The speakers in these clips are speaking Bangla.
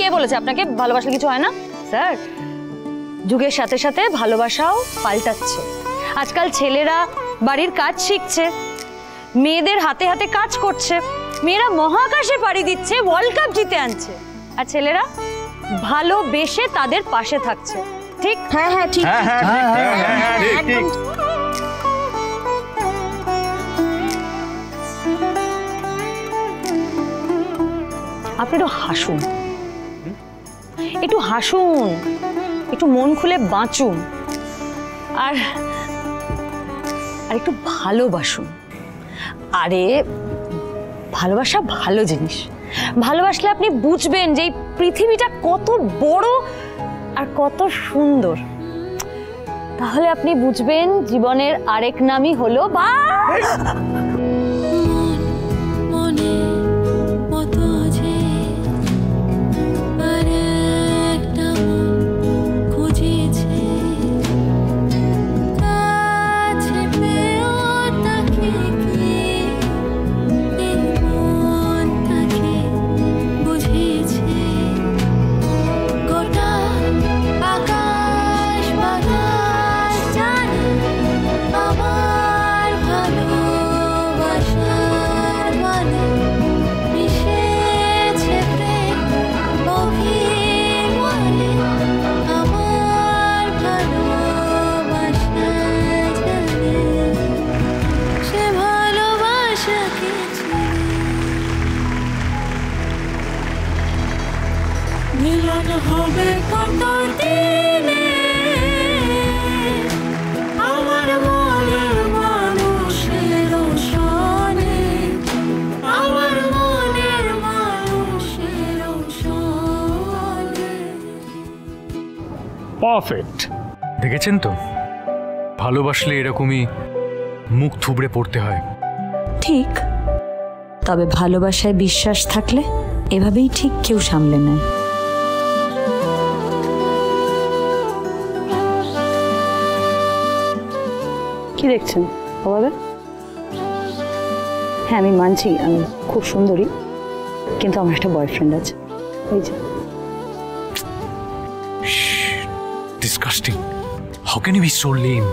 কে বলেছে আপনাকে ভালোবাসলে কিছু হয় না? স্যার, যুগের সাথে সাথে ভালোবাসাও পাল্টাচ্ছে। আজকাল ছেলেরা বাড়ির কাজ শিখছে, মেয়েদের হাতে হাতে কাজ করছে, মেয়েরা মহাকাশে পাড়ি দিচ্ছে, ওয়ার্ল্ড কাপ জিতে আনছে, আর ছেলেরা ভালোবেসে তাদের পাশে থাকছে। ঠিক? হ্যাঁ হ্যাঁ ঠিক। আপনি একটু হাসুন, একটু হাসুন, একটু মন খুলে বাঁচুন, আর একটু ভালোবাসুন। আরে ভালোবাসা ভালো জিনিস। ভালোবাসলে আপনি বুঝবেন যে এই পৃথিবীটা কত বড় আর কত সুন্দর। তাহলে আপনি বুঝবেন জীবনের আরেক নামই হলো মিলন হবে কত দিনে আমার মনের মানুষের সনে, আমার মনের মানুষের সনে। পারফেক্ট। দেখেছেন তো, ভালোবাসলে এরকমই মুখ থুবড়ে পড়তে হয়। ঠিক, তবে ভালোবাসায় বিশ্বাস থাকলে এভাবেই ঠিক কেউ সামলে নেয়। কি দেখছেন বাবা? হ্যাঁ আমি মানছি আমি খুব সুন্দরী, কিন্তু আমার একটা বয়ফ্রেন্ড আছে। ওই যে Disgusting. How can you be so lame?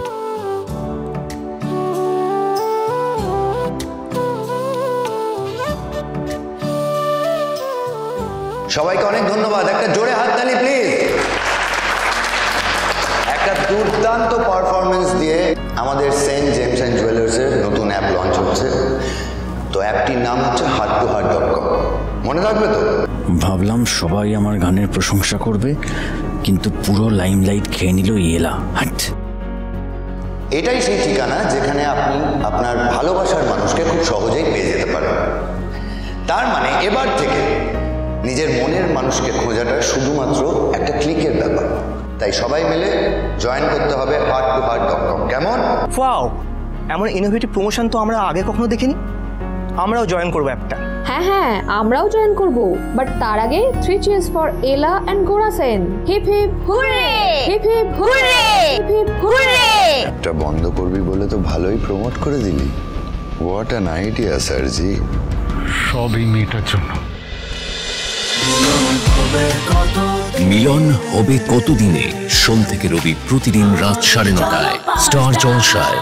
সবাইকে অনেক ধন্যবাদ। একটা জোরে হাততালি প্লিজ। একটা দুর্দান্ত পারফরমেন্স দিয়ে আমাদের সেন্ট জেমস অ্যান্ড জুয়েলার্সের নতুন অ্যাপ লঞ্চ হচ্ছে। তো অ্যাপটির নাম হচ্ছে heart2heart.com। মনে থাকবে তো? ভাবলাম সবাই আমার গানের প্রশংসা করবে, কিন্তু পুরো লাইমলাইট খেয়ে নিল এলা। হাট। এটাই সেই ঠিকানা যেখানে আপনি আপনার ভালোবাসার মানুষকে খুব সহজেই পেয়ে যেতে পারেন। তার মানে এবার থেকে নিজের মনের মানুষকে খোঁজাটা শুধুমাত্র একটা ক্লিকের ব্যাপার। তাই সবাই মিলে জয়েন করতে হবে heart2heart.com। কেমন? ওয়াও, এমন ইনোভেটিভ প্রমোশন তো আমরা আগে কখনো দেখিনি। আমরাও জয়েন করবো একটা। হ্যাঁ হ্যাঁ, আমরাও জয়েন করব, বাট তার আগে 3 cheers for Ela and Gora Sen. Hip hip hooray, hip hip hooray, hip hip hooray. একটা বন্ধ করবি বলে তো ভালোই প্রমোট করে দিলি। হোয়াট অ্যান আইডিয়া স্যারজি। সব এই মেয়েটার জন্য। মিলন হবে কত দিনে, সোম থেকে রবি প্রতিদিন রাত 9:30 স্টার জলসায়।